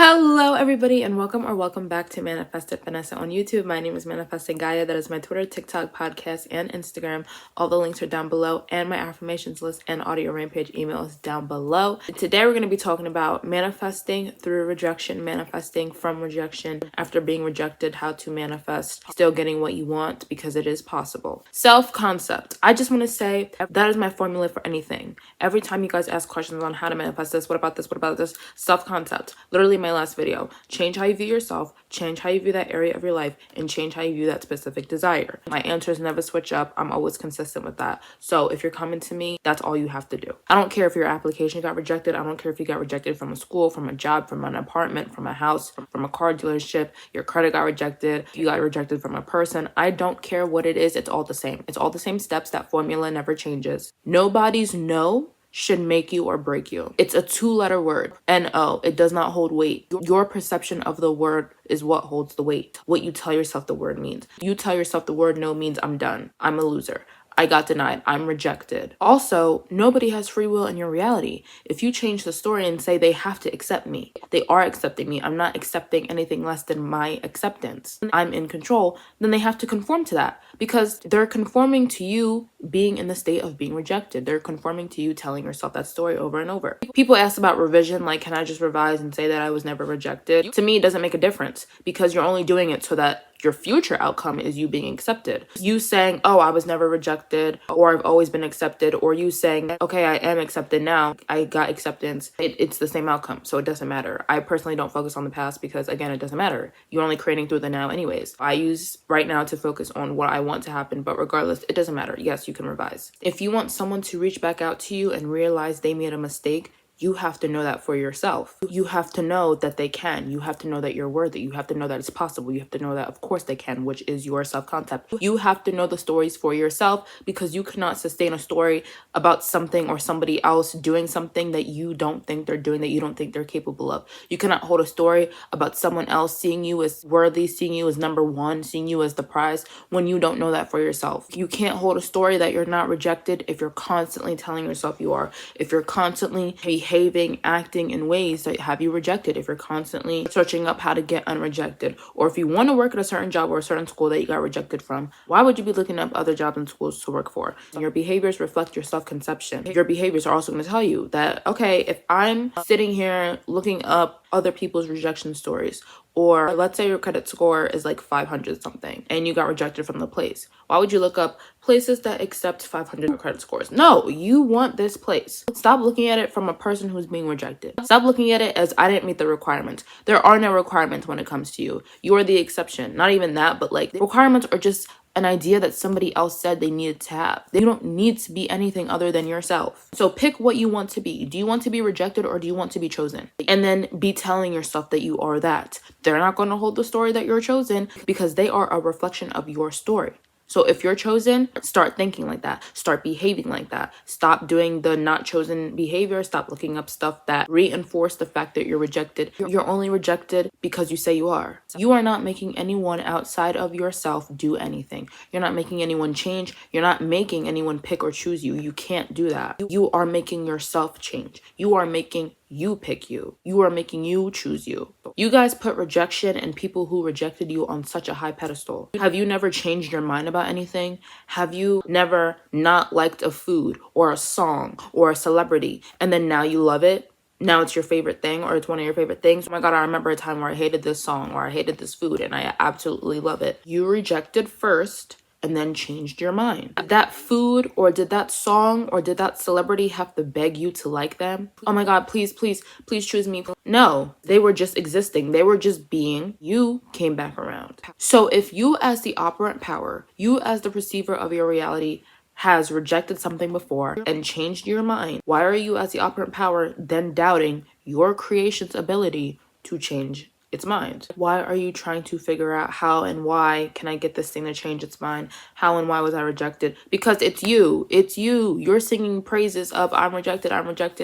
Hello everybody and welcome back to Manifested Finesse on YouTube. My name is Manifesting Gaia. That is my Twitter, TikTok, podcast, and Instagram. All the links are down below, and my affirmations list and audio rampage email is down below. Today we're going to be talking about manifesting through rejection, manifesting from rejection after being rejected, how to manifest, still getting what you want because it is possible. Self-concept. I just want to say that is my formula for anything. Every time you guys ask questions on how to manifest this, what about this, self-concept. Literally my last video. Change how you view yourself, change how you view that area of your life, and change how you view that specific desire. My answers never switch up. I'm always consistent with that. So if you're coming to me, that's all you have to do. I don't care if your application got rejected. I don't care if you got rejected from a school, from a job, from an apartment, from a house, from a car dealership, your credit got rejected, you got rejected from a person. I don't care what it is. It's all the same. It's all the same steps. That formula never changes. Nobody's no should make you or break you. It's a 2-letter word, N-O. It does not hold weight. Your perception of the word is what holds the weight. What you tell yourself the word means. You tell yourself the word no means I'm done. I'm a loser. I got denied. I'm rejected. Also, nobody has free will in your reality. If you change the story and say they have to accept me, they are accepting me. I'm not accepting anything less than my acceptance. I'm in control. Then they have to conform to that because they're conforming to you being in the state of being rejected. They're conforming to you telling yourself that story over and over. People ask about revision, like, can I just revise and say that I was never rejected? To me, it doesn't make a difference because you're only doing it so that your future outcome is you being accepted. You saying, oh, I was never rejected, or I've always been accepted, or you saying, okay, I am accepted now, I got acceptance. It's the same outcome, so it doesn't matter. I personally don't focus on the past because, again, it doesn't matter. You're only creating through the now anyways. I use right now to focus on what I want to happen, but regardless, it doesn't matter. Yes, you can revise. If you want someone to reach back out to you and realize they made a mistake, you have to know that for yourself. You have to know that they can. You have to know that you're worthy. You have to know that it's possible. You have to know that, of course, they can, which is your self-concept. You have to know the stories for yourself because you cannot sustain a story about something or somebody else doing something that you don't think they're doing, that you don't think they're capable of. You cannot hold a story about someone else seeing you as worthy, seeing you as number one, seeing you as the prize when you don't know that for yourself. You can't hold a story that you're not rejected if you're constantly telling yourself you are. If you're constantly behaving, acting in ways that have you rejected, if you're constantly searching up how to get unrejected, or if you want to work at a certain job or a certain school that you got rejected from, why would you be looking up other jobs and schools to work for? Your behaviors reflect your self-conception. Your behaviors are also going to tell you that, okay, if I'm sitting here looking up other people's rejection stories, or let's say your credit score is like 500 something and you got rejected from the place. Why would you look up places that accept 500 credit scores? No, you want this place. Stop looking at it from a person who's being rejected. Stop looking at it as I didn't meet the requirements. There are no requirements when it comes to you. You are the exception. Not even that, but like requirements are just an idea that somebody else said they needed to have. They don't need to be anything other than yourself. So pick what you want to be. Do you want to be rejected or do you want to be chosen? And then be telling yourself that you are that. They're not going to hold the story that you're chosen because they are a reflection of your story. So if you're chosen, start thinking like that. Start behaving like that. Stop doing the not chosen behavior. Stop looking up stuff that reinforce the fact that you're rejected. You're only rejected because you say you are. You are not making anyone outside of yourself do anything. You're not making anyone change. You're not making anyone pick or choose you. You can't do that. You are making yourself change. You are making you pick you. You are making you choose you. You guys put rejection and people who rejected you on such a high pedestal. Have you never changed your mind about anything? Have you never not liked a food or a song or a celebrity and then now you love it? Now it's your favorite thing or it's one of your favorite things. Oh my God, I remember a time where I hated this song or I hated this food and I absolutely love it. You rejected first and then changed your mind. Did that food or did that song or did that celebrity have to beg you to like them? Oh my God, please, please, please choose me. No, they were just existing. They were just being. You came back around. So if you as the operant power, you as the perceiver of your reality has rejected something before and changed your mind, why are you as the operant power then doubting your creation's ability to change its mind? Why are you trying to figure out how and why can I get this thing to change its mind? How and why was I rejected? Because it's you. It's you. You're singing praises of I'm rejected.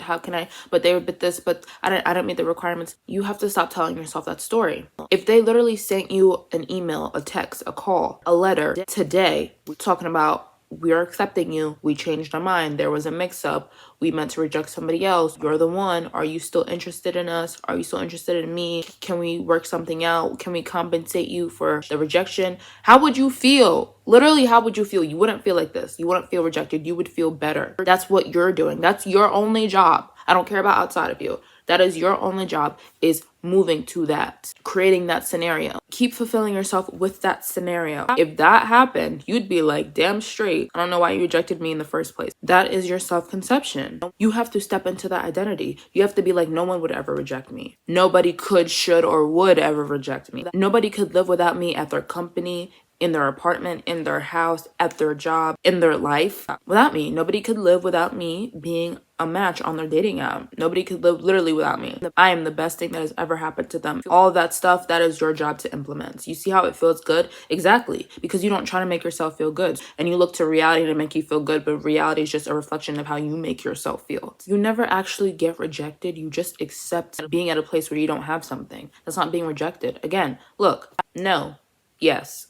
How can I? But they but this, but I don't meet the requirements. You have to stop telling yourself that story. If they literally sent you an email, a text, a call, a letter today talking about we are accepting you. We changed our mind. There was a mix-up. We meant to reject somebody else. You're the one. Are you still interested in us? Are you still interested in me? Can we work something out? Can we compensate you for the rejection? How would you feel? Literally, how would you feel? You wouldn't feel like this. You wouldn't feel rejected. You would feel better. That's what you're doing. That's your only job. I don't care about outside of you. That is your only job, is moving to that, creating that scenario. Keep fulfilling yourself with that scenario. If that happened, you'd be like, damn straight, I don't know why you rejected me in the first place. That is your self-conception. You have to step into that identity. You have to be like, no one would ever reject me. Nobody could, should, or would ever reject me. Nobody could live without me at their company, in their apartment, in their house, at their job, in their life without me. Nobody could live without me being a match on their dating app. Nobody could live literally without me. I am the best thing that has ever happened to them. All of that stuff, that is your job to implement. You see how it feels good? Exactly. Because you don't try to make yourself feel good. And you look to reality to make you feel good, but reality is just a reflection of how you make yourself feel. You never actually get rejected. You just accept being at a place where you don't have something. That's not being rejected. Again, look, no, yes.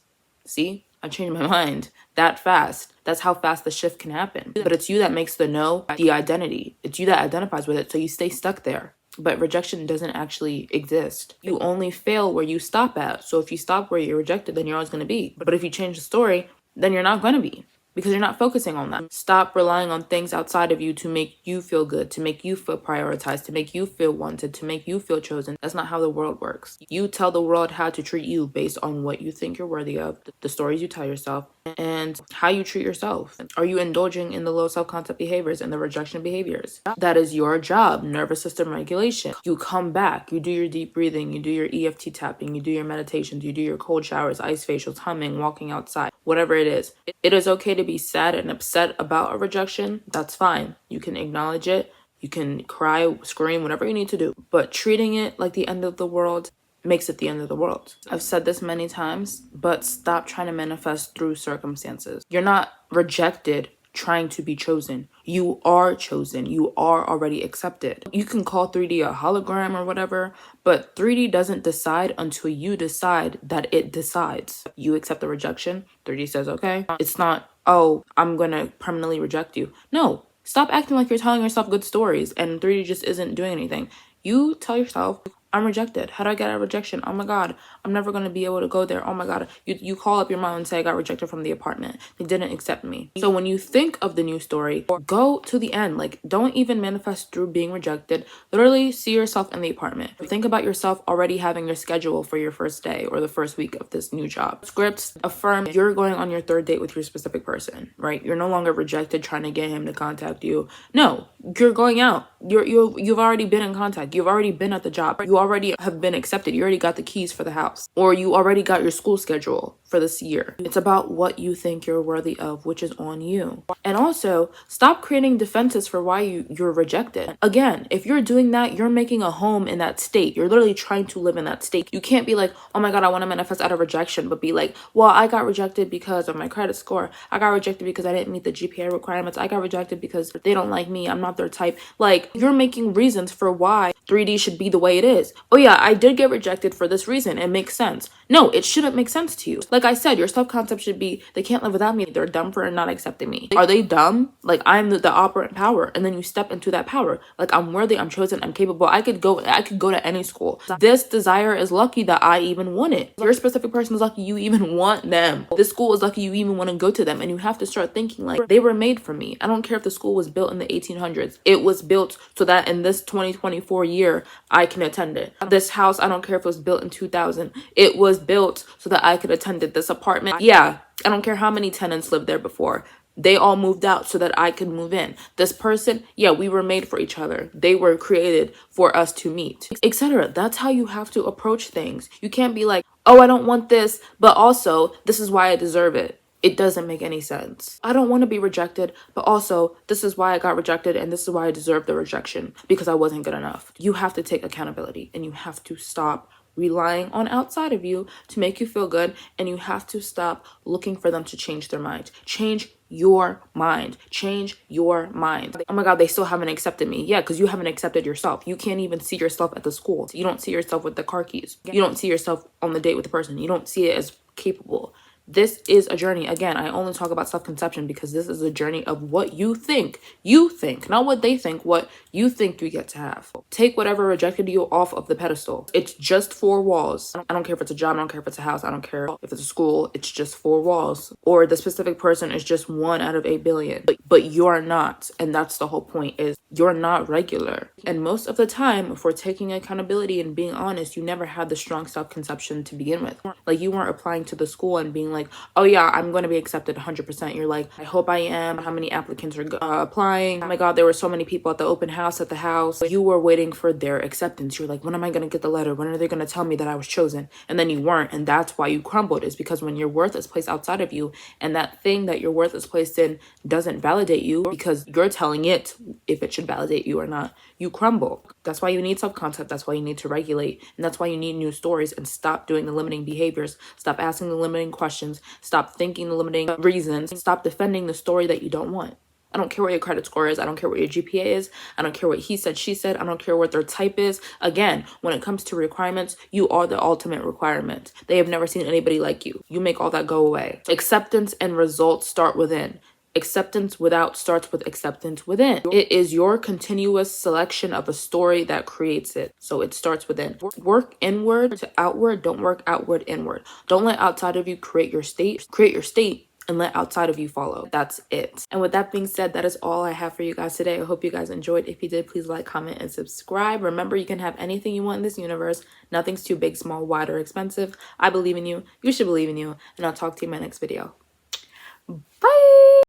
See, I changed my mind that fast. That's how fast the shift can happen. But it's you that makes the no the identity. It's you that identifies with it, so you stay stuck there. But rejection doesn't actually exist. You only fail where you stop at. So if you stop where you're rejected, then you're always going to be. But if you change the story, then you're not going to be. Because you're not focusing on that. Stop relying on things outside of you to make you feel good, to make you feel prioritized, to make you feel wanted, to make you feel chosen. That's not how the world works. You tell the world how to treat you based on what you think you're worthy of, the stories you tell yourself, and how you treat yourself. Are you indulging in the low self-concept behaviors and the rejection behaviors? That is your job. Nervous system regulation. You come back, you do your deep breathing, you do your EFT tapping, you do your meditations, you do your cold showers, ice facials, humming, walking outside, whatever it is. It is okay to be sad and upset about a rejection. That's fine. You can acknowledge it. You can cry, scream, whatever you need to do. But treating it like the end of the world makes it the end of the world. I've said this many times, but stop trying to manifest through circumstances. You're not rejected trying to be chosen. You are chosen. You are already accepted. You can call 3D a hologram or whatever, but 3D doesn't decide until you decide that it decides. You accept the rejection, 3D says, okay. It's not, oh, I'm gonna permanently reject you. No, stop acting like you're telling yourself good stories and 3D just isn't doing anything. You tell yourself, I'm rejected. How do I get a rejection? Oh my God, I'm never going to be able to go there. Oh my God. You call up your mom and say, I got rejected from the apartment. They didn't accept me. So when you think of the new story, go to the end. Like, don't even manifest through being rejected. Literally see yourself in the apartment. Think about yourself already having your schedule for your first day or the first week of this new job. Scripts affirm you're going on your third date with your specific person, right? You're no longer rejected trying to get him to contact you. No, you're going out. You've already been in contact. You've already been at the job. You already have been accepted. You already got the keys for the house, or you already got your school schedule for this year. It's about what you think you're worthy of, which is on you. And also stop creating defenses for why you're rejected. Again, if you're doing that, you're making a home in that state. You're literally trying to live in that state. You can't be like, oh my God, I want to manifest out of rejection, but be like, well, I got rejected because of my credit score. I got rejected because I didn't meet the GPA requirements. I got rejected because they don't like me. I'm not their type. Like, you're making reasons for why 3D should be the way it is. Oh yeah, I did get rejected for this reason. It makes sense. No, it shouldn't make sense to you. Like I said, your self-concept should be, they can't live without me. They're dumb for not accepting me. Are they dumb? Like, I'm the operant power. And then you step into that power. Like, I'm worthy, I'm chosen, I'm capable. I could go to any school. This desire is lucky that I even want it. Your specific person is lucky you even want them. This school is lucky you even want to go to them. And you have to start thinking like, they were made for me. I don't care if the school was built in the 1800s. It was built so that in this 2024 year, I can attend it. This house, I don't care if it was built in 2000. It was built so that I could attend it. This apartment, yeah, I don't care how many tenants lived there before. They all moved out so that I could move in. This person, yeah, we were made for each other. They were created for us to meet, etc. That's how you have to approach things. You can't be like, oh, I don't want this, but also this is why I deserve it. It doesn't make any sense. I don't want to be rejected, but also this is why I got rejected and this is why I deserve the rejection, because I wasn't good enough. You have to take accountability and you have to stop relying on outside of you to make you feel good, and you have to stop looking for them to change their mind. Change your mind. Change your mind. Oh my God, they still haven't accepted me. Yeah, because you haven't accepted yourself. You can't even see yourself at the school. You don't see yourself with the car keys. You don't see yourself on the date with the person. You don't see it as capable. This is a journey. Again, I only talk about self-conception because this is a journey of what you think, not what they think, what you think you get to have. Take whatever rejected you off of the pedestal. It's just four walls. I don't care if it's a job, I don't care if it's a house, I don't care if it's a school, it's just four walls. Or the specific person is just 1 out of 8 billion. But you're not. And that's the whole point, is you're not regular. And most of the time, if we're taking accountability and being honest, you never had the strong self-conception to begin with. Like, you weren't applying to the school and being like, oh yeah, I'm going to be accepted 100%. You're like, I hope I am. How many applicants are applying? Oh my God, there were so many people at the open house at the house. You were waiting for their acceptance. You're like, when am I going to get the letter? When are they going to tell me that I was chosen? And then you weren't. And that's why you crumbled, is because when your worth is placed outside of you, and that thing that your worth is placed in doesn't validate you because you're telling it if it should validate you or not, you crumble. That's why you need self-concept. That's why you need to regulate. And that's why you need new stories, and stop doing the limiting behaviors. Stop asking the limiting questions. Stop thinking the limiting reasons. Stop defending the story that you don't want. I don't care what your credit score is. I don't care what your GPA is. I don't care what he said, she said. I don't care what their type is. Again, when it comes to requirements, you are the ultimate requirement. They have never seen anybody like you. You make all that go away. Acceptance and results start within. Acceptance without starts with acceptance within. It is your continuous selection of a story that creates it. So it starts within. Work inward to outward. Don't work outward inward. Don't let outside of you create your state. Create your state and let outside of you follow. That's it. And with that being said, that is all I have for you guys today. I hope you guys enjoyed. If you did, please like, comment, and subscribe. Remember, you can have anything you want in this universe. Nothing's too big, small, wide, or expensive. I believe in you. You should believe in you. And I'll talk to you in my next video. Bye.